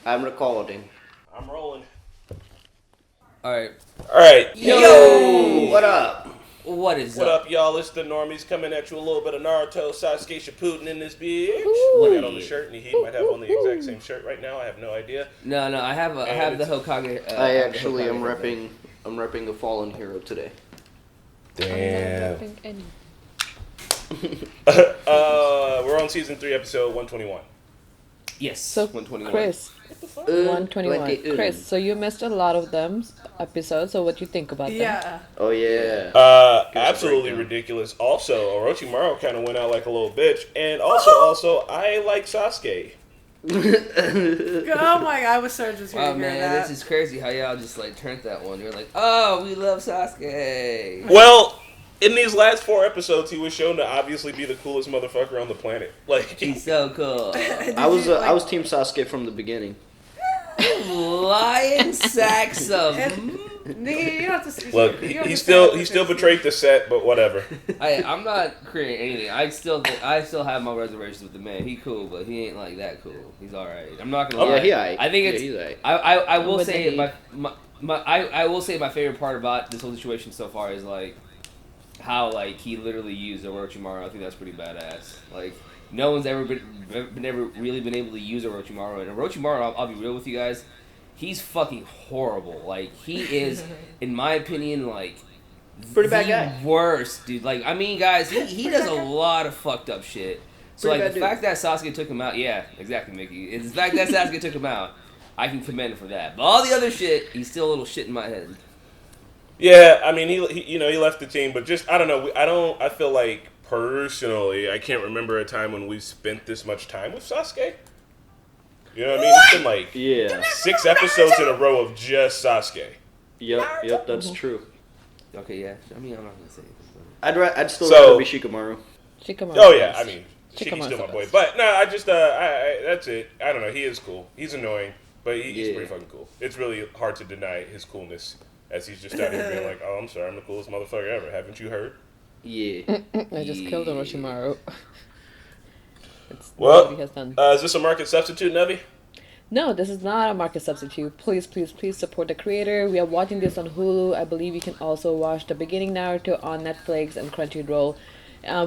I'm recording. I'm rolling. Alright. Alright. Yo! What up? What is What up? up, y'all? It's the Normies coming at you a little bit of Naruto, Sasuke, Shippuden in this bitch. What I got on the shirt, and he might have on the exact same shirt right now. I have no idea. No, I have the Hokage. I actually am repping. I'm repping the fallen hero today. Damn. We're on season 3, episode 121. Yes. So, 121. Chris, 121. Chris, so you missed a lot of them episodes. So, what do you think about them? Oh yeah. Absolutely ridiculous. Also, Orochimaru kind of went out like a little bitch, and also, I like Sasuke. Oh my god, I was so just Oh hearing man, that. this is crazy how y'all just like turned that one. You're like, oh, we love Sasuke. Well, in these last 4 episodes, he was shown to obviously be the coolest motherfucker on the planet. Like, He's so cool. I was Team Sasuke from the beginning. Lion Saxum. Nigga, you don't have to. look, he still betrayed the set, but whatever. I'm not creating anything. I still have my reservations with the man. He cool, but he ain't like that cool. He's all right. I'm not gonna lie. Yeah, he aight. I think it's. He's aight. I will With say the I will say my favorite part about this whole situation so far is like how like he literally used Orochimaru. I think that's pretty badass. Like no one's ever really been able to use Orochimaru, and Orochimaru, I'll be real with you guys, he's fucking horrible. Like he is, in my opinion, like Pretty bad guy. worst dude. Like I mean, guys, he does a lot of fucked up shit. So Pretty like bad the fact that Sasuke took him out, yeah, exactly, Mickey. It's the fact that Sasuke took him out, I can commend him for that. But all the other shit, he's still a little shit in my head. Yeah, I mean, he left the team, but just I don't know. I feel like personally, I can't remember a time when we've spent this much time with Sasuke. You know what I mean? It's been like Yeah. 6 episodes in a row of just Sasuke. Yep, that's true. Okay, yeah. I mean, I'm not gonna say anything. I'd still So- rather be Shikamaru. Shikamaru. Oh yeah, I mean, Chikamaru's he's still my the boy. best. But no, I just that's it. I don't know. He is cool. He's annoying, but he's Yeah. pretty fucking cool. It's really hard to deny his coolness, as he's just out here being like, "Oh, I'm sorry, I'm the coolest motherfucker ever. Haven't you heard?" Yeah. I just killed Orochimaru. It's Well, what he has done. Is this a market substitute, Nevi? No, this is not a market substitute. Please support the creator. We are watching this on Hulu. I believe you can also watch the beginning Naruto on Netflix and Crunchyroll.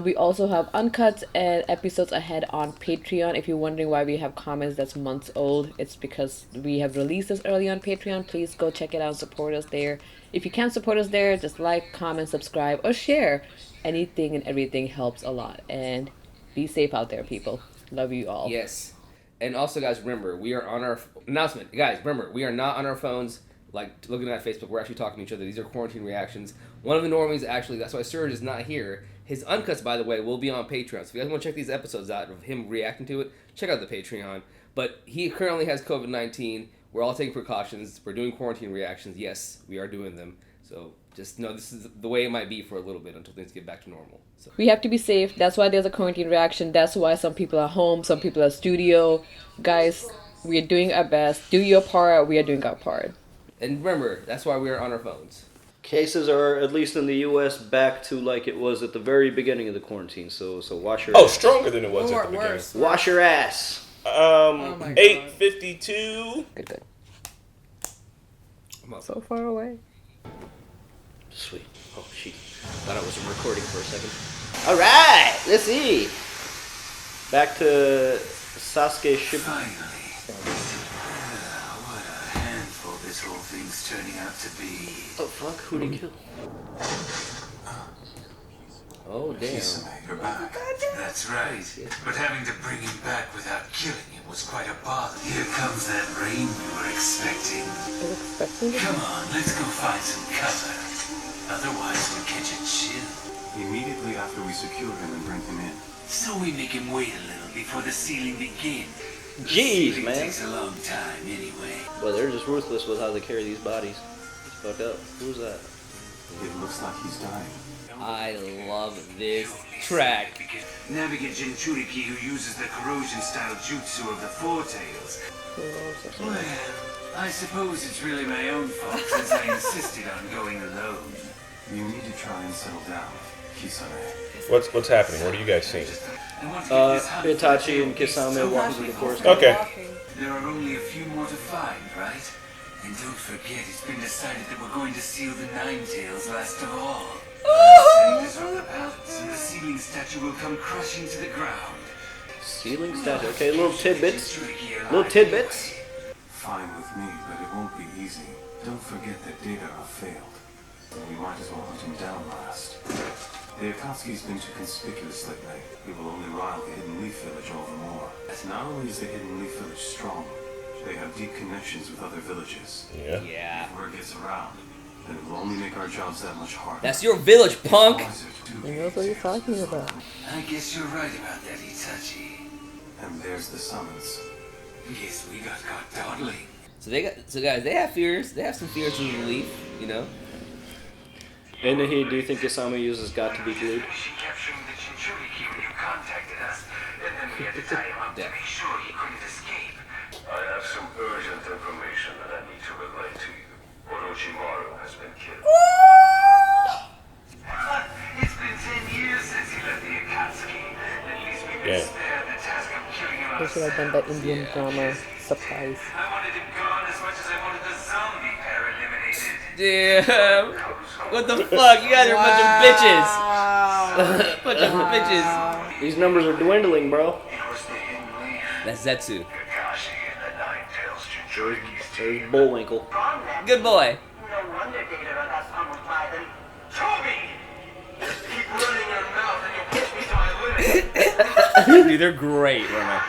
We also have uncuts and episodes ahead on Patreon. If you're wondering why we have comments that's months old, it's because we have released this early on Patreon. Please go check it out and support us there. If you can't support us there, just like, comment, subscribe, or share. Anything and everything helps a lot. And be safe out there, people. Love you all. Yes. And also, guys, remember, we are on our announcement. Guys, remember, we are not on our phones, like looking at Facebook. We're actually talking to each other. These are quarantine reactions. One of the normies, actually, that's why Surge is not here. His uncuts, by the way, will be on Patreon. So if you guys want to check these episodes out of him reacting to it, check out the Patreon. But he currently has COVID-19. We're all taking precautions. We're doing quarantine reactions. Yes, we are doing them. So just know this is the way it might be for a little bit until things get back to normal. So. We have to be safe. That's why there's a quarantine reaction. That's why some people are home, some people are studio. Guys, we are doing our best. Do your part. We are doing our part. And remember, that's why we are on our phones. Cases are, at least in the U.S., back to like it was at the very beginning of the quarantine. So wash your Oh, ass. stronger than it was Or at the beginning. worse. Wash your ass. my God. 8:52. Good. I'm up. So far away. Sweet. Oh, shit. Thought I wasn't recording for a second. All right, let's see. Back to Sasuke Shippuden. Finally. What a handful this whole thing's turning out to be. Oh fuck! Who did he kill? Oh, damn. Kisame, you're back. That's right. But having to bring him back without killing him was quite a bother. Here comes that rain we were expecting. I was expecting this. Come on, let's go find some cover. Otherwise, we'll catch a chill. Immediately after we secure him and bring him in. So we make him wait a little before the sealing begins. Jeez, Sealing man. takes a long time anyway. Well, they're just ruthless with how they carry these bodies. It's fucked up. Who's that? It looks like he's dying. I love this track. Navigate Jinchuriki, who uses the corrosion-style jutsu of the Four Tails. Well, I suppose it's really my own fault since I insisted on going alone. You need to try and settle down, Kisame. What's happening? What are you guys seeing? I want to get this hunt Itachi and Kisame walking through the forest. Okay. There are only a few more to find, right? And don't forget, it's been decided that we're going to seal the Nine Tails last of all. Disrupt the balance, and the sealing statue will come crashing to the ground. Sealing statue. Okay, little tidbits. Little tidbits. Fine with me, but it won't be easy. Don't forget that Data failed. We might as well hunt him down last. The Akatsuki's been too conspicuous lately. We will only rile the Hidden Leaf Village all the more. Not only is the Hidden Leaf Village strong, they have deep connections with other villages. Yeah. Yeah. If word gets around, then it will only make our jobs that much harder. That's your village, punk! He knows what he's talking about. I guess you're right about that, Itachi. And there's the summons. Yes, we got caught dawdling. So guys, they have fears. They have some fears of the leaf, you know. And do you think Isama uses got to be glued? She capturing the Jinchuriki when you contacted us, and then we had to tie him up to make sure he couldn't escape. I have some urgent information that I need to relay to you. Orochimaru has been killed. It's been 10 years since he left the Akatsuki. At least we can spare the task of killing him They should have done that Indian drama surprise. I wanted him gone as much as I wanted the zombie pair eliminated. Damn! What the fuck? You guys are a bunch of bitches! Bunch of bitches! These numbers are dwindling, bro. It was the Hidden Leaf, That's Zetsu. Kakashi, and the Nine Tails Jinchuriki's There's team. Bullwinkle. Good boy. No wonder Data got almost violent. Toby! Just keep running your mouth and you'll push me to my limit. Dude, they're great right now.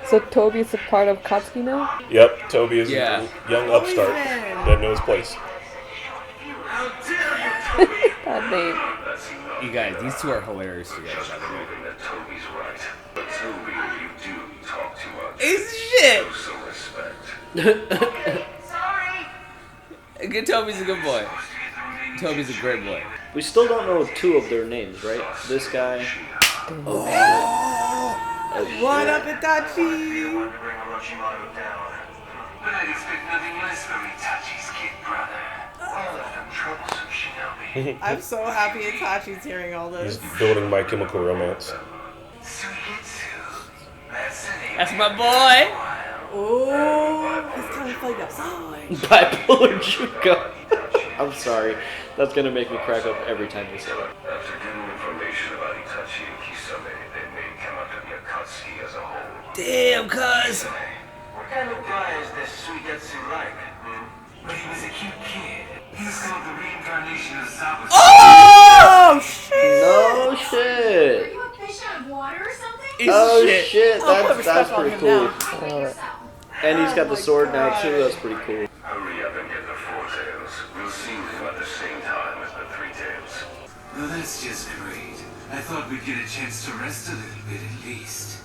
So Toby is a part of Katsuki now? Yep, Toby is Yeah. a young upstart that knows his place. How dare you, Toby! That name. You guys, these two are hilarious together, by the way. That Toby's right. But Toby, you do talk too much. It's shit! Show some respect. Sorry. Good Toby's a good boy. Toby's a great boy. We still don't know two of their names, right? This guy. What up, Itachi? I wanted to bring Orochimaru down. But I'd expect nothing less from Itachi's kid brother. One of them troublesome shinobi. I'm so happy Itachi's hearing all He's this. building My Chemical Romance. Suigetsu. That's the name. That's my boy! Ooh, he's kind of like a song. Bipolar Juco. I'm sorry. That's gonna make me crack up every time you say it. After getting information about Itachi and Kisame, they made Kamakami Akatsuki as a whole. Damn, cuz! What kind of guy is this Suigetsu like? But he was a cute kid. He was called the reincarnation of Zabuza. Oh, shit! No shit. Are you a fish out of water or something? Oh shit. I'll put That's respect on pretty him cool. now. And he's got the my sword now God. too. That's pretty cool. Hurry up and get the Four Tails. We'll see them at the same time as the Three Tails. Well, that's just great. I thought we'd get a chance to rest a little bit at least.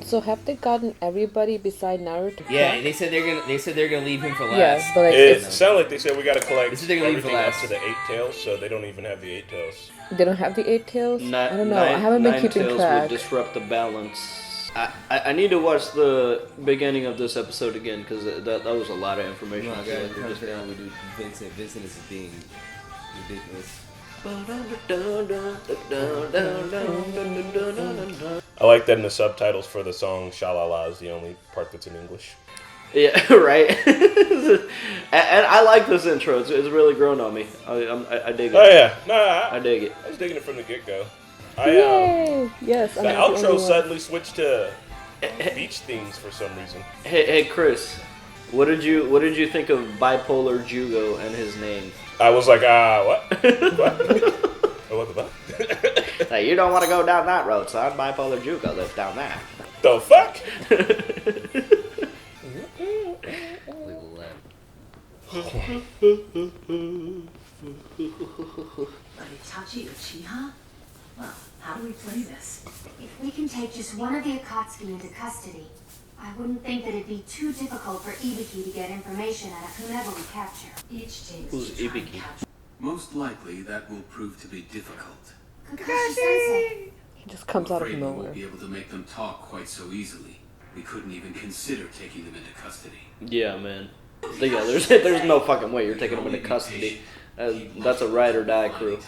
So have they gotten everybody beside Naruto? Yeah, they said they're gonna leave him for last. Yeah, but like It it's, sounded like they said we gotta collect This is they're gonna leave for everything up last. to the 8 tails, so they don't even have the 8 tails. they don't have the 8 tails? I don't know. I haven't been keeping Tails track. would disrupt the balance. I need to watch the beginning of this episode again because that was a lot of information. Come on, I feel guys, like we're we're just just down. We do Vincent. Vincent is being ridiculous. I like that in the subtitles for the song Shalala is the only part that's in English. Yeah, right. and I like this intro. It's really grown on me. I dig it. Oh yeah, I dig it. I was digging it from the get-go. Yay! Yes, The I'm not the outro only one. suddenly switched to beach themes for some reason. Hey, Chris, what did you think of Bipolar Jugo and his name? I was like, what? What the fuck? Hey, you don't want to go down that road, son. Bipolar Jugo lives down there. The fuck? But Itachi Uchiha? Well, how do we play this? If we can take just one of the Akatsuki into custody, I wouldn't think that it'd be too difficult for Ibiki to get information out of whomever we capture. Each takes Who's to try and Ibiki? capture- Most likely, that will prove to be difficult. Kakashi Sensei. He just comes out of We nowhere. won't be able to make them talk quite so easily. We couldn't even consider taking them into custody. Yeah, man. Yeah, there's no fucking way you're taking them into custody. That's a ride or die crew.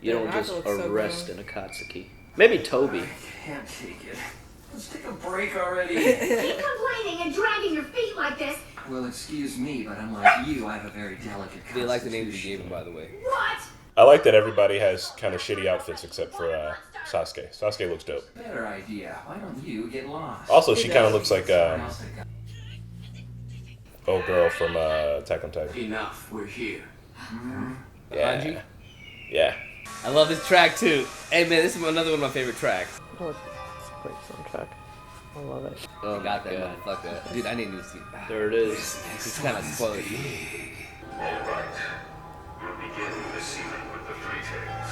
You don't Naruto just looks so arrest good. an Akatsuki. Maybe Toby. Can't take it. Let's take a break already. Keep complaining and dragging your feet like this. Well, excuse me, but unlike you, I have a very delicate They like the names you gave him, by the way. What? I like that everybody has kind of shitty outfits except for Sasuke. Sasuke looks dope. Better idea. Why don't you get lost? Also, she kind of looks like old girl from Attack on Titan. Enough. We're here. Yeah. Anji? Yeah. I love this track too. Hey man, this is another one of my favorite tracks. Oh, it's a great soundtrack. I love it. Oh, I got that God. motherfucker. Dude, I didn't even see it. There it is. It's kind of spoiled. Alright. We'll begin the ceiling with the three tails.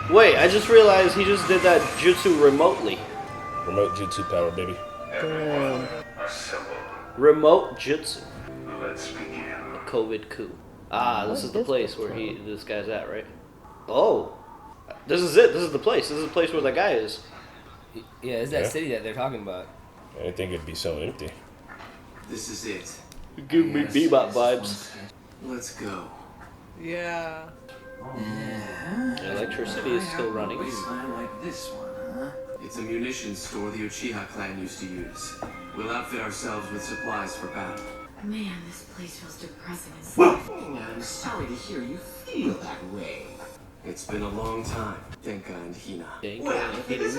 Wait, I just realized he just did that jutsu remotely. Remote jutsu power, baby. Everyone, assemble. Remote jutsu. Let's begin. COVID coup. Ah, this is the place where this guy's at, right? Oh, this is it. This is the place. This is the place where that guy is. Yeah, it's that Yeah. city that they're talking about. I didn't think it'd be so empty. This is it. Give me bebop vibes. Let's go. Yeah. Electricity is still running. Wasteland like this one, huh? It's a munitions store the Uchiha clan used to use. We'll outfit ourselves with supplies for battle. Man, this place feels depressing as Oh, I'm sorry to hear you feel that way. It's been a long time, Denka and Hina.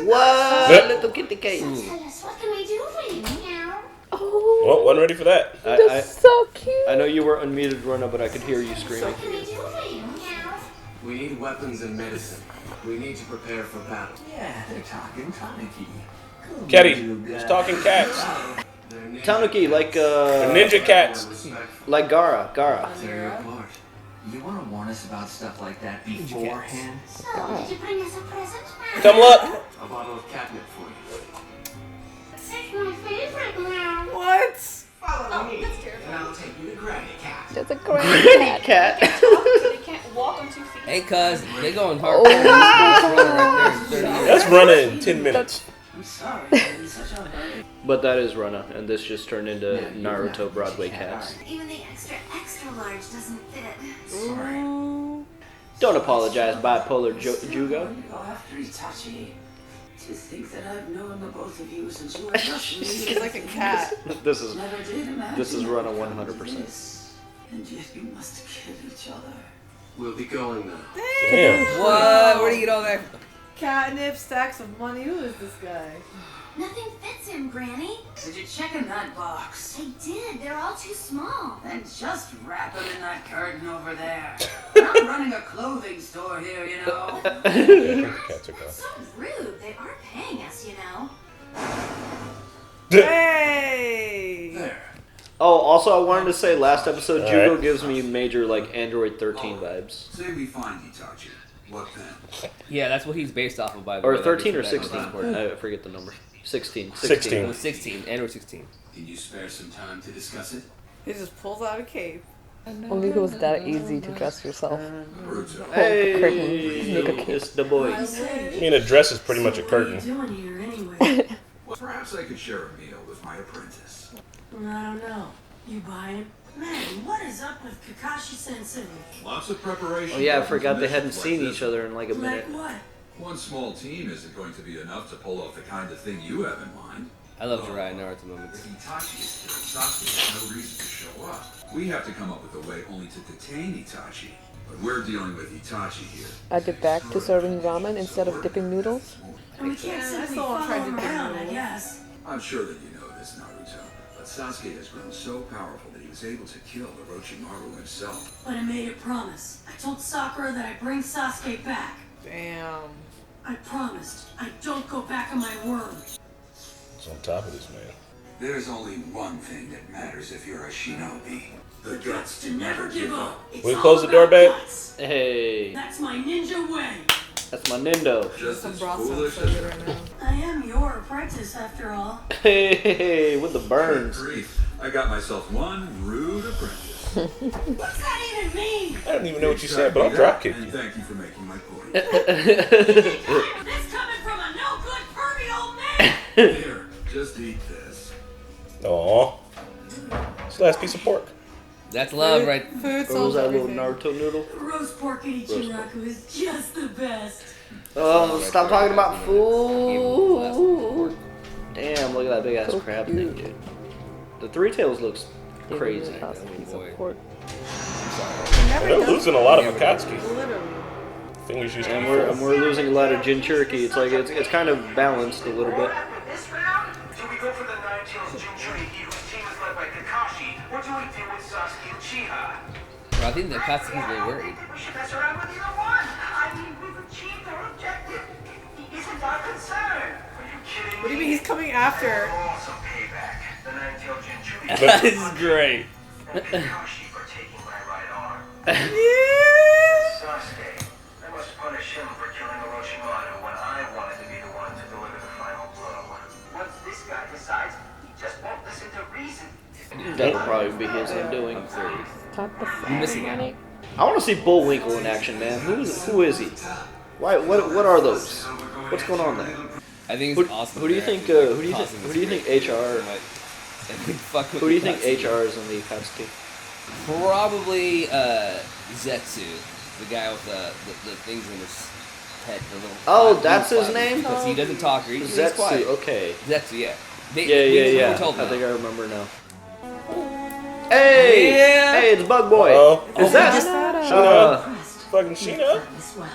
What? Little kitty cake. Tell us, what can we do for you? Meow. Oh, Well, wasn't ready for that. that's so cute. I know you were unmuted, Rona, but I could hear you screaming. What can we do for you? Meow. We need weapons and medicine. We need to prepare for battle. Yeah, they're talking Tanuki. Ketty, he's talking cats. Tanuki, like Ninja cats. like Gara. Tear you apart. You want to warn us about stuff like that beforehand? So, did you bring us a present? Come look. A bottle of catnip for you. It's my favorite. Meow. What? Follow me, and I'll take you to Granny Cat. That's a great cat. Cat. Hey, cuz, they going hard. Oh. Right there in 30 years. That's running in 10 minutes. I'm sorry, I'm in such a hurry. But that is Rona, and this just turned into Naruto Broadway cats. Even the extra large doesn't fit. Don't apologize, bipolar Jugo. Go after Itachi. To think that I've known the both of you since you were just She's like a cat. This is Never did imagine this is Rona I'd 100%. this. And yet you must kill each other. We'll be going now. Damn. What? Where do you get all that? Catnip, stacks of money. Who is this guy? Nothing fits him, Granny. Did you check in that box? I did. They're all too small. Then just wrap them in that curtain over there. I'm running a clothing store here, you know. Cats are gone. So rude. They are paying us, you know. Hey! There. Oh, also I wanted to say last episode Jugo Alright. gives me major like Android 13 vibes. Say we find Itachi. What then? Yeah, that's what he's based off of, by the Or way. Like, 13 or it's from that 16. Discord. I forget the number. 16. 16. It was 16. Android 16. Can you spare some time to discuss it? He just pulls out a cape. Only if it was that easy to dress yourself. Naruto. Hey, Make a cake. it's the boys. I mean, a dress is pretty much a What are you curtain. doing here anyway? Well, perhaps I could share a meal with my apprentice. I don't know. You buying? Man, what is up with Kakashi Sensei? Lots of preparation. Oh yeah, I goes into forgot they missions hadn't like seen this. each other in like a Like minute. what? One small team isn't going to be enough to pull off the kind of thing you have in mind. I love Jiraiya Naruto moments. If Itachi is killed, Sasuke has no reason to show up. We have to come up with a way only to detain Itachi. But we're dealing with Itachi here. Add it back to serving ramen instead of dipping noodles. And we can't Yeah, simply that's all I'm follow trying him to do. around, I guess. I'm sure that you know this, Naruto, but Sasuke has grown so powerful that he was able to kill Orochimaru himself. But I made a promise. I told Sakura that I'd bring Sasuke back. Damn. I promised. I don't go back on my word. It's on top of this, man. There's only one thing that matters if you're a shinobi. The guts to never give up. It's We all close the about door, babe? guts. Hey, That's my ninja way. that's my Nindo. Just Some as broth foolish sounds so as good right now. I am your apprentice after all. Hey, with the burns. grief. I got myself one rude apprentice. What's that even mean? I don't even know what you said, but I'll drop kick And you. thank you for making my point. This coming from a no good pervy old man. Here, just eat this. Aw. It's the last piece of pork. That's love, right? Food Or was solves that a little everything. Naruto noodle? Roast pork at Ichiraku is just the best. Oh, Right stop there, talking guys, about you know, last food. Damn, look at that big ass So crab cute. thing, dude. The Three Tails looks Give me crazy. the last Oh, piece boy. of pork. Never They're does losing a lot of Akatsuki. Literally. Fingers used to And be we're full. losing a lot of Jinchuriki. It's like it's kind of balanced a little bit. This round? Do we go for the Nine Tails Jinchuriki, whose team is led by Kakashi, or do we deal with Sasuke and Uchiha? Bro, I think the Akatsuki's a little worried. We should mess around with either one. I mean, we've achieved our objective. He isn't our concern. Are you kidding me? What do you mean he's coming after? Also payback. The Nine Tails Jinchuriki. This is great. And Kakashi for taking my right arm. Yeah. Sasuke, I must punish him for killing Orochimaru when I wanted to be the one to deliver the final blow. Once this guy decides, he just won't listen to reason. That'll probably be his undoing. I'm serious. Talk the You're missing out. money. I want to see Bullwinkle in action, man. Who is he? Why? What are those? What's going on there? I think Who, it's awesome. who do you they're think? actually Who do you think? tossing Who this do you think great. HR? I think fuck with Who do you think Akatsuki. HR is in the Akatsuki? Probably Zetsu, the guy with the things in his head. The little Oh, little that's his fibers. name? Because he doesn't talk or he's Zetsu. quiet. Okay. Zetsu, yeah. We Yeah. were told I that. think I remember now. Hey! Yeah. Hey, it's Bug Boy. Oh. Is that? Shino. Fucking Shino. As well.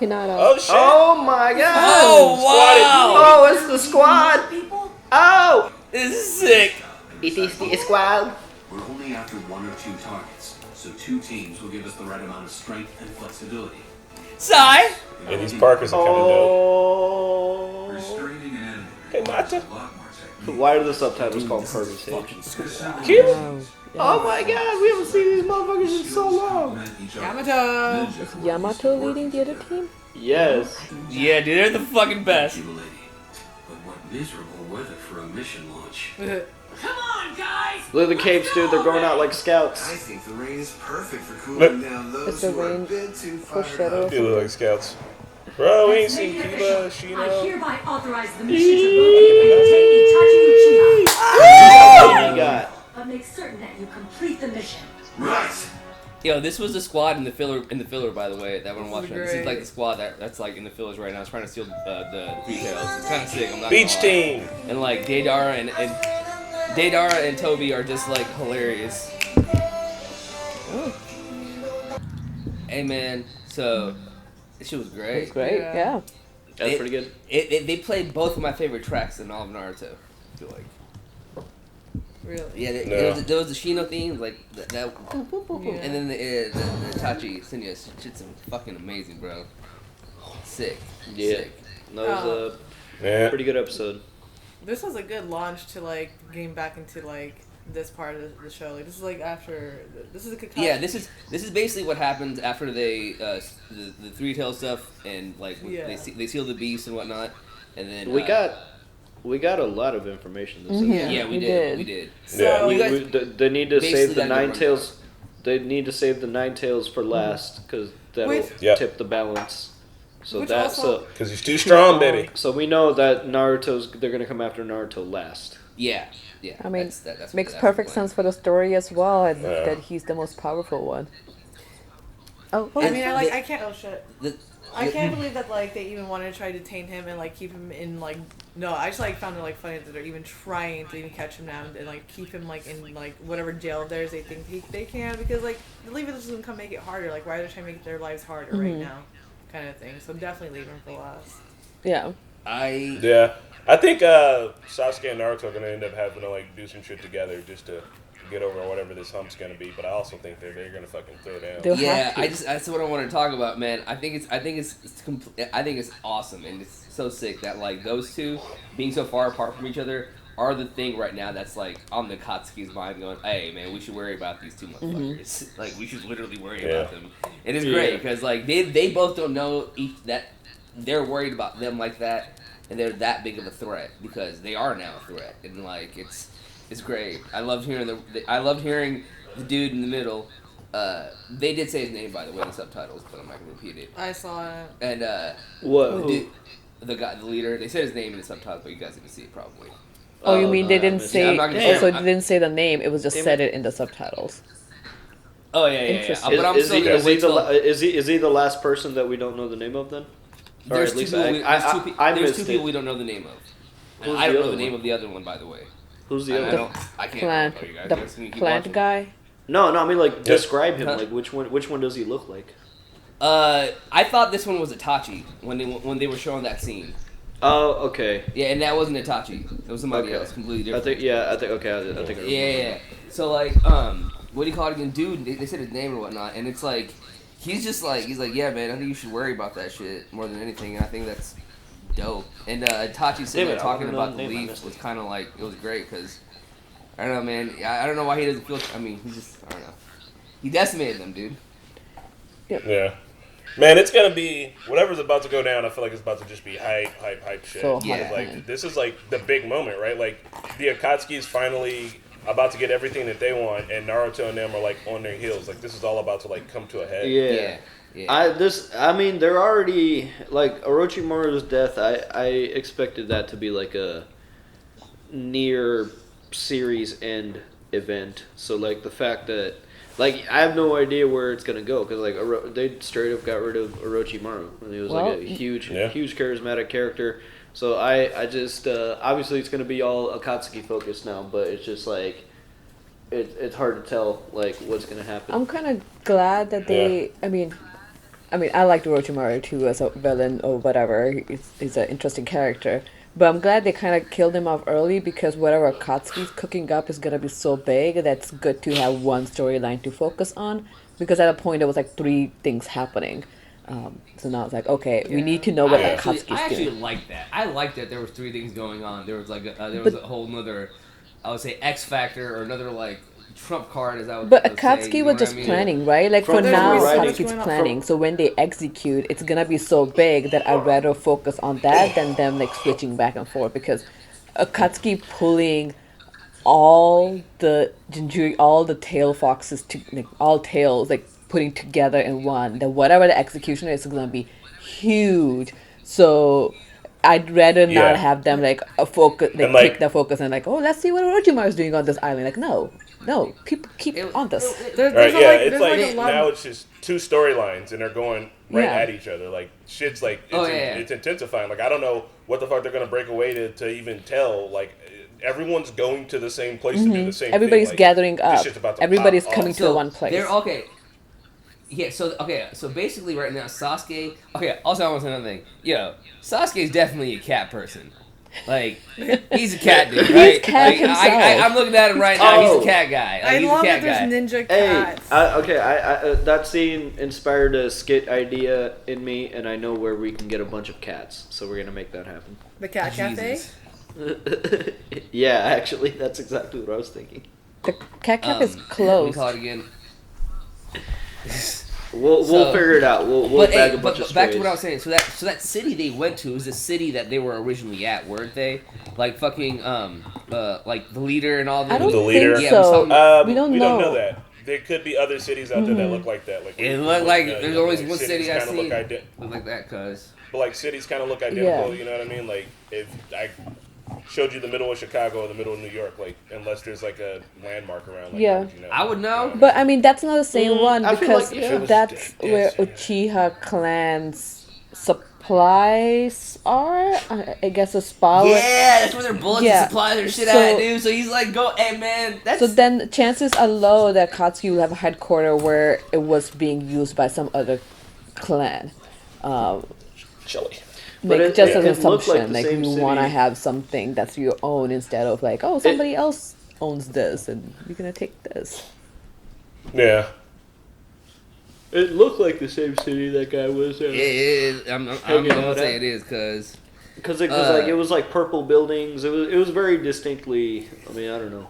Hinata. Oh shit. Oh my God! Oh wow! Oh, it's the squad! People, Oh! This is sick. It is the squad. We're only after one or two targets, so two teams will give us the right amount of strength and flexibility. Sai. Yeah, these Parkers are kind of dope. Oh. Restraining an enemy Hey, requires Nata. a lot more technique. Why are the subtitles called Kirby Sage? Cute. Oh my God, we haven't seen these motherfuckers in so long. Yamato. Is Yamato leading the other team? Yes. Yeah, dude, they're the fucking best. But what miserable weather for a mission launch. Come on, guys! Look at the capes, dude. They're going out like scouts. I think the rain is perfect for Look. cooling down It's those the who are a rain bit too foreshadow. fired They look like scouts. Bro, we ain't Let's make seen it Kiba, official. I Shino. hereby authorize the mission to locate and detain Itachi Uchiha. What you got? But make certain that you complete the mission. Right. Yo, this was the squad in the filler. By the way, that we're watching. This is great. like the squad that's like in the fillers right now. It's trying to steal the Three Tails. It's kind of sick. I'm not Beach gonna lie. team. And like Daedara and Toby are just like hilarious. Hey man, so this shit was great. It's great. Yeah. Yeah. That's pretty good. They played both of my favorite tracks in all of Naruto. I feel like. Really. Yeah, No. there was the Shino theme, like that, Yeah. and then the Itachi Senya shit's fucking amazing, bro. Sick. Yeah. Sick. That was a Yeah. pretty good episode. This was a good launch to like getting back into like this part of the show. Like this is like after this is a Kakashi. Yeah, this is basically what happens after they the Three Tail stuff and like Yeah. they seal the beast and whatnot, and then We got a lot of information this Mhm. episode. yeah we We did. did. So Yeah. You guys- They need to Basically, save the that Nine run Tails. They need to save the Nine Tails for last because that'll Wait. Yep. tip the balance. So Which that's also- Cause he's too strong, baby. so we know that they're gonna come after Naruto last. Yeah. I mean, that's makes that's perfect the plan. sense for the story as well, and Yeah. that he's the most powerful one. Oh, I mean, And I can't. Oh shit. The- I can't believe that like they even wanted to try to detain him and like keep him in like no. I just like found it like funny that they're even trying to even catch him now and like keep him like in like whatever jail of theirs they think they can because like leave it doesn't come make it harder. Like why are they trying to make their lives harder right now, kind of thing. So definitely leave him for last. yeah. Yeah. I think Sasuke and Naruto are gonna end up having to like do some shit together just to get over whatever this hump's gonna be. But I also think they're gonna fucking throw down. They'll Yeah, have to. that's what I want to talk about, man. I think it's awesome and it's so sick that like those two being so far apart from each other are the thing right now that's like on the Akatsuki's mind going, hey man, we should worry about these two motherfuckers. Like we should literally worry about them. And it's great because like they both don't know that they're worried about them like that and they're that big of a threat because they are now a threat and like it's great. I loved hearing the dude in the middle. They did say his name by the way in the subtitles, but I'm not gonna repeat it. I saw it. And What? the dude, the guy, the leader, they said his name in the subtitles, but you guys didn't see it probably. Oh, you mean they no, I didn't missed say? it. I'm not gonna Also, say- they didn't say the name. It was just Damn said it in the subtitles. Oh yeah. Interesting. But I'm still gonna wait till. Is he the last person that we don't know the name of then? Or There's at two least people. There's missed two people it. we don't know the name of. And Who's I don't the know other the name one? of the other one, by the way. Who's the I other? don't. I can't. Plant, remember, you guys. the You guys can keep plant watching. guy. No, I mean like describe him. Huh? Like which one does he look like? I thought this one was Itachi when they were showing that scene. Oh, okay. Yeah, and that wasn't Itachi. It was somebody Okay. else, completely I different. think I think okay. I think I remember. Yeah. So like, what do you call it again, dude? They said his name or whatnot, and it's like, he's like, yeah, man. I think you should worry about that shit more than anything, and I think that's dope. And Itachi sitting there talking about the leaf was kind of like, it was great because I don't know, man. I don't know why he doesn't feel. I mean, he just, I don't know. He decimated them, dude. Yeah. Man, it's gonna be whatever's about to go down. I feel like it's about to just be hype shit. So Yeah. hype, Like man. this is like the big moment, right? Like the Akatsuki is finally about to get everything that they want, and Naruto and them are like on their heels. Like this is all about to like come to a head. Yeah. Yeah. I mean, they're already like Orochimaru's death. I expected that to be like a near series end event. So like the fact that like I have no idea where it's gonna go because like they straight up got rid of Orochimaru and he was like a huge charismatic character. So I just obviously it's gonna be all Akatsuki focused now, but it's just like it's hard to tell like what's gonna happen. I'm kind of glad that they. I mean, I liked Orochimaru too as a villain or whatever. He's an interesting character. But I'm glad they kind of killed him off early because whatever Akatsuki's cooking up is going to be so big that's good to have one storyline to focus on. Because at a point there was like 3 things happening. So now it's like, okay, we need to know what Akatsuki's doing. I actually like that. I like that there was 3 things going on. There was like there was a whole nother, I would say, X factor or another like trump card, as I would. But say, Akatsuki you know was what just I mean? planning, right? Like for From now, the writing- Akatsuki's planning. So when they execute, it's gonna be so big that I'd rather focus on that than them like switching back and forth because Akatsuki pulling all the Jinjuri, all the tail foxes to like all tails like putting together in one. That whatever the execution is gonna be huge. So I'd rather not have them like a focus, like pick the focus and like, oh, let's see what Orochimaru's doing on this island. Like, no, keep on this. It's like now it's just 2 storylines and they're going right at each other. Like shit's like it's intensifying. Like I don't know what the fuck they're gonna break away to even tell. Like everyone's going to the same place to do the same Everybody's thing. Like, gathering this up. shit's about to Everybody's pop coming off. to one place. They're okay. Yeah, so basically right now Sasuke. Okay, also I want to say another thing. Yo, Sasuke's definitely a cat person. Like he's a cat dude, right? He's cat himself. I'm looking at him right now. He's a cat guy. Like, I he's love a cat that there's guy. ninja cats. I that scene inspired a skit idea in me, and I know where we can get a bunch of cats, so we're gonna make that happen. The cat cafe? Yeah, actually, that's exactly what I was thinking. The cat cafe is Let me closed. call it again. We'll figure it out. We'll bag a bunch of back to strays. what I was saying. So that city they went to is the city that they were originally at, weren't they? Like fucking like the leader and all the. I don't The think leader? so. Yeah, we don't We know. don't know that. There could be other cities out there that look like that. Like It looked like there's always like one cities city I kinda see look look like that, cause. But like cities kind of look identical. Yeah. You know what I mean? Like if I showed you the middle of Chicago or the middle of New York, like unless there's like a landmark around, like, Yeah. how would you know? I would know. But I mean, that's not the same one I feel because like, yeah. that's where Uchiha clan's supplies are. I guess a spa. Yeah, that's where their bullets Yeah. and supply their shit So- at, dude. So he's like, go, hey man, that's. So then chances are low that Akatsuki will have a headquarters where it was being used by some other clan. Chilly. But Like, it- just it- an it looked like assumption, the like same you want to city. have something that's your own instead of like, oh, somebody else owns this and you're gonna take this. Yeah. It looked like the same city that guy was in. It is. I'm Hanging gonna out say at. it is, cause. Because like it was like purple buildings. It was very distinctly. I mean, I don't know.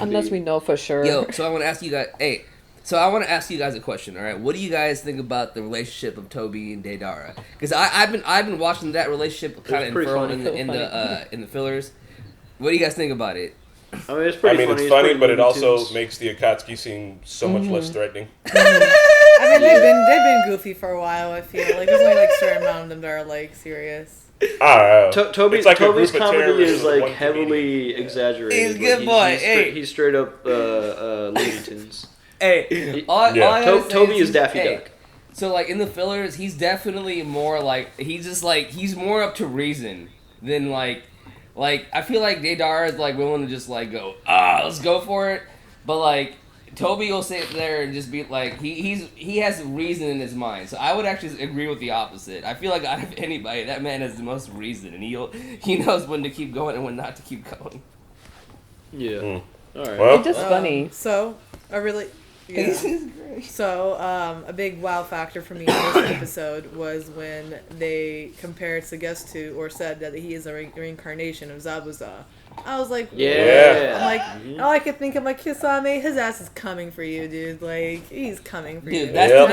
Unless we know for sure. Yo, so I want to ask you guys. Hey, so I want to ask you guys a question. All right, what do you guys think about the relationship of Toby and Deidara? Because I've been watching that relationship kind of pretty unfurl funny. in the fillers. What do you guys think about it? I mean, it's pretty funny. It's funny, pretty but it Looney also Tunes. makes the Akatsuki seem so much less threatening. I mean, they've been goofy for a while. I feel like there's only like a certain amount of them that are like serious. I don't know. Toby's It's like a Toby's group of comedy terrorists is with like one comedian. heavily exaggerated. He's a good boy. He's straight up Looney Tunes. Hey, all I gotta say Toby is Daffy hey, Duck. So like in the fillers, he's definitely more like he's more up to reason than like I feel like Deidara is like willing to just like go let's go for it, but like Toby will sit there and just be like he has reason in his mind. So I would actually agree with the opposite. I feel like out of anybody, that man has the most reason, and he knows when to keep going and when not to keep going. Yeah. All right. Well, It's just funny. So I really. Yeah. So, a big wow factor for me in this episode was when they compared Sagestu or said that he is a reincarnation of Zabuza. I was like, Yeah. I'm like, all I could think of, like, Kisame, his ass is coming for you, dude. Like, he's coming for you. That's Yeah.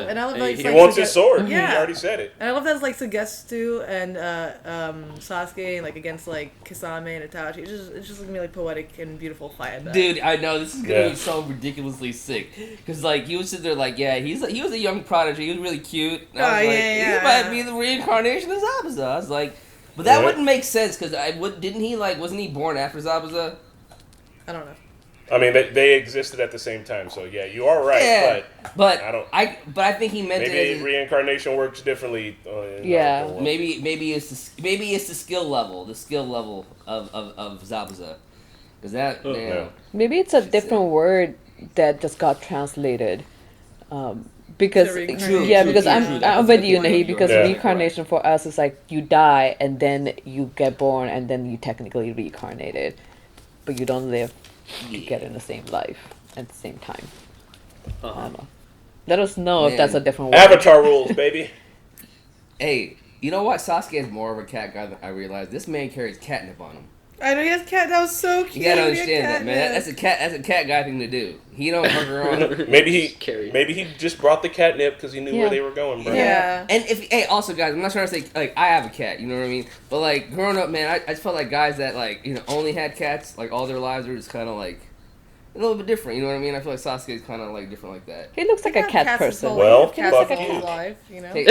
And I love, like, he like, wants his sword. Yeah. He already said it. And I love that it's like Sagestu and Sasuke like against like Kisame and Itachi. It's just gonna be like poetic and beautiful fight. I bet. Dude, I know this is gonna be so ridiculously sick because like he was sitting there like he was a young prodigy. He was really cute. And I was like, he might be the reincarnation of Zabuza. I was like, but that wouldn't make sense because wasn't he born after Zabuza? I don't know. I mean, they existed at the same time, so yeah, you are right. Yeah, but I think he meant maybe reincarnation works differently. Yeah. Maybe it's the skill level of Zabuza, because that Maybe it's a different word that just got translated. Because I'm with you, Nahi, because reincarnation for us is like you die and then you get born and then you technically reincarnated, but you don't live. You get in the same life at the same time. I don't know. Let us know if that's a different word. Avatar rules, baby. Hey, you know what? Sasuke is more of a cat guy than I realized. This man carries catnip on him. I know he has cat. That was so cute. You gotta understand that, man. That's a cat guy thing to do. He don't hug around. Maybe he just brought the catnip because he knew where they were going, bro. Yeah. And also guys, I'm not trying to say like I have a cat, you know what I mean? But like growing up, man, I just felt like guys that like only had cats like all their lives were just kind of like a little bit different, you know what I mean? I feel like Sasuke is kind of like different like that. He looks like a cat person. Well, cats fuck like you. his life, you know. He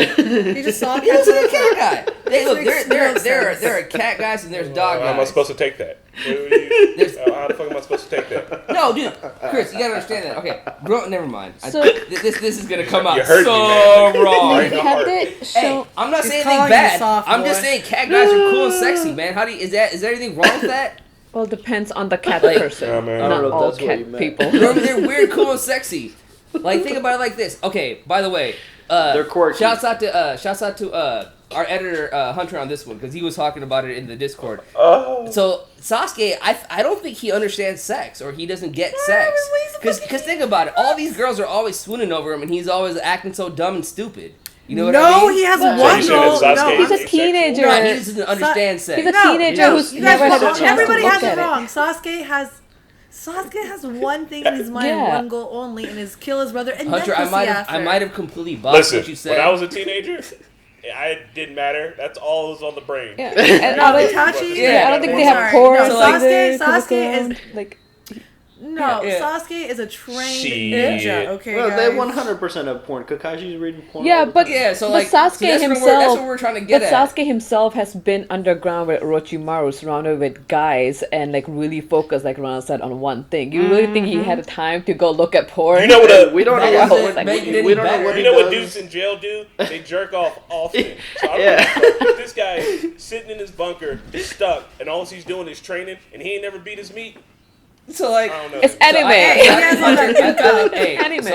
just saw he cats. looks like a cat guy. Hey, look, Makes there no are cat guys and there's dog How am I guys. supposed to take that? How the fuck am I supposed to take that? No, dude, Chris, you gotta understand that. Okay, never mind. So- This is gonna come out You heard so me, man. wrong. Right in the heart. Hey, I'm not He's saying calling anything you bad. soft, I'm just boy. saying cat guys are cool and sexy, man. Is there anything wrong with that? Well, it depends on the cat person. Yeah, man. I Not don't know if all that's what you cat meant. people. They're weird, cool, and sexy. Like think about it like this. Okay, by the way, They're quirky. shouts out to our editor Hunter on this one because he was talking about it in the Discord. Oh. So Sasuke, I don't think he understands sex or he doesn't get sex. Because think about it, all these girls are always swooning over him and he's always acting so dumb and stupid. You know what I mean? No, he has But- one you saying goal. that Sasuke No, He's a is teenager. No, he doesn't understand sex. He's a No, teenager no, who's you guys never had a wrong. chance to Everybody look has at it it. wrong. Sasuke has one thing in his mind, Yeah. one goal only, and is kill his brother. And Hunter, then I might have completely botched Listen, what you said. when I was a teenager, it didn't matter. That's all that was on the brain. Yeah. And No, I don't, Itachi. Yeah, I don't think they Sorry. have porn No, either. Sasuke is like no. Yeah. Sasuke is a trained Shit. ninja. Okay, Well, guys. they 100% have porn. Kakashi's reading porn. yeah, all the but time. Yeah, so but like Sasuke see, that's himself. What that's what we're trying to get But at. Sasuke himself has been underground with Orochimaru, surrounded with guys, and like really focused, like Rana said, on one thing. You really think he had a time to go look at porn? You know what? we don't know That what, doesn't what make it any we don't know better. what You he know what does. dudes in jail do? They jerk off often. So I Yeah. remember this guy sitting in his bunker, stuck, and all he's doing is training, and he ain't never beat his meat. So like, I don't know. It's anime. Anime. So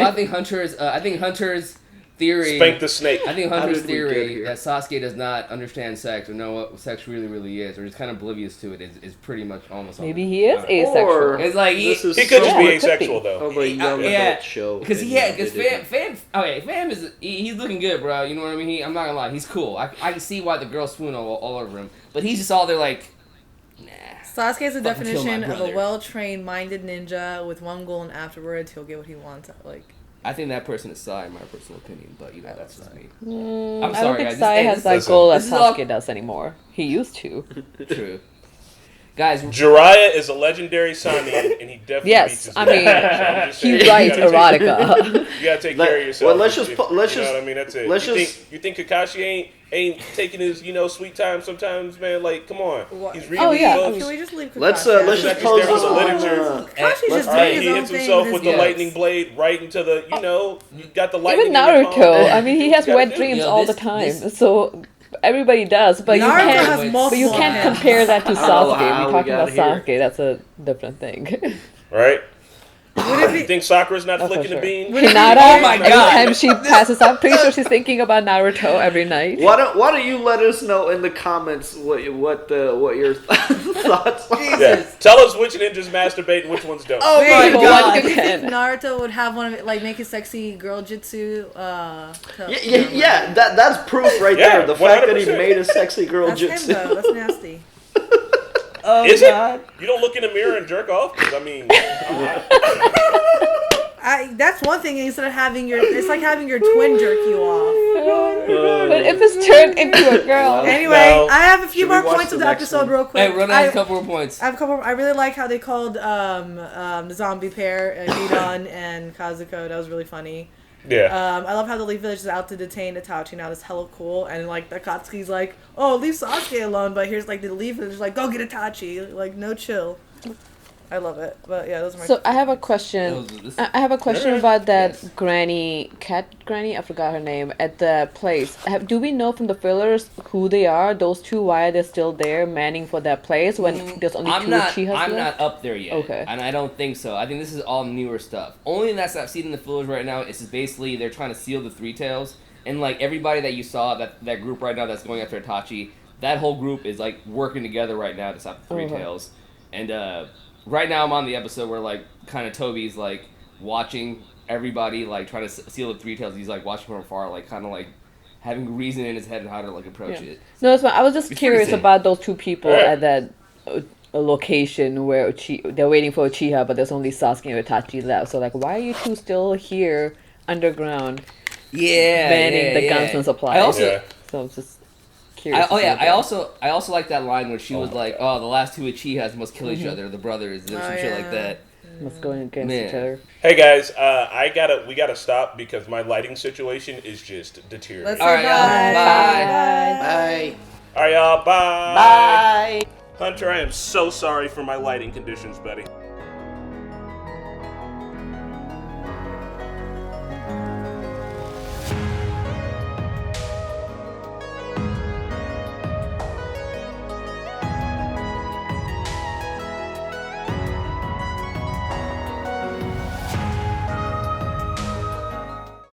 I think Hunter's theory. Spank the snake. I think How Hunter's did we get theory here? that Sasuke does not understand sex or know what sex really is, or is kind of oblivious to it, is pretty much almost. Maybe he is Or- asexual. It's like This is He could just so be it could asexual be. though. of a young Yeah, adult show. Because and, Fam, they didn't- Fam is he's looking good, bro. You know what I mean? I'm not gonna lie, he's cool. I can see why the girls swoon all over him, but he's just all there like, nah. Sasuke is the Fucking kill my definition of a brother. well-trained, minded ninja with one goal, and afterwards he'll get what he wants. Like, I think that person is Sai, in my personal opinion, but that's just me. I'm I don't sorry, think guys. Sai has that Listen. goal as This is all- Sasuke does anymore. He used to. True. Guys, Jiraiya is a legendary Sannin, and he definitely Yes, beats his I man. mean, So I'm just saying, he you writes gotta erotica. You gotta take care of yourself. Well, let's just you let's know just what I mean. That's it. let's You just think Kakashi ain't taking his sweet time sometimes, man? Like, come on, he's reading Oh, these yeah. books. Can we just leave Kakashi? let's just He's pose there with the literature. Kakashi's just All right, doing he his own hits thing himself with with his the books. lightning blade right into the. You got the lightning. Even in your palm. Naruto, I mean, he has You gotta wet do. dreams Yo, all this- the time. this- So everybody does, but you Naruto can't. has But But you multiple can't of them. compare that to I don't know Sasuke. how We're we talking got about here. Sasuke. That's a different thing. Right? Would it be? You think Sakura's not Oh, for flicking sure. the bean? Hinata, Oh my every God. time she passes out, pretty sure she's thinking about Naruto every night. why don't you let us know in the comments what your thoughts are? Yeah. Tell us which ninjas masturbate and which ones don't. Oh my my God. god! You Do you think can. Naruto would have one of it, like make a sexy girl jutsu? Yeah, that's proof right Yeah, there. The fact that he 100%. made a sexy girl That's him jutsu. though. That's nasty. Oh, Is God. it? You don't look in the mirror and jerk off? 'Cause, I mean, That's one thing. Instead of having it's like having your twin jerk you off. But if it's turned into a girl, Anyway, Well, I have a few should we more watch points the of the next episode, one? real quick. Hey, run out a couple more points. I have a couple. I really like how they called the zombie pair, Hidan and Kazuko. That was really funny. yeah. I love how the Leaf Village is out to detain Itachi now. That's hella cool. And like the Akatsuki's like, oh, leave Sasuke alone. But here's like the Leaf Village is like, go get Itachi. Like, no chill. I love it. But yeah, those are my. so I have a question. I have a question about that granny, I forgot her name, at the place. Do we know from the fillers who they are? Those two, why are they still there manning for that place when there's only two Uchihas I'm left? not up there yet. Okay. And I don't think so. I think this is all newer stuff. Only thing that's I've seen in the fillers right now is basically they're trying to seal the Three Tails. And like everybody that you saw, that group right now that's going after Itachi, that whole group is like working together right now to stop the Three Tails. And right now I'm on the episode where like kind of Toby's like watching everybody like trying to seal the Three Tails. He's like watching from afar, like kind of like having reason in his head how to like approach it. No, that's fine. I was just It's curious pretty about those two people at that location where they're waiting for Uchiha, but there's only Sasuke and Itachi left. So like, why are you two still here underground? Yeah, banning the guns and supplies. I also, Yeah. So I'm just curious. I also like that line where she was like, "Oh, the last two Uchihas must kill each other, the brothers," and some shit like that. Must go against Man. each other. Hey guys, we gotta stop because my lighting situation is just deteriorating. Let's All say right, y'all. bye. Bye. Bye. All right, y'all. Bye. Bye. Hunter, I am so sorry for my lighting conditions, buddy.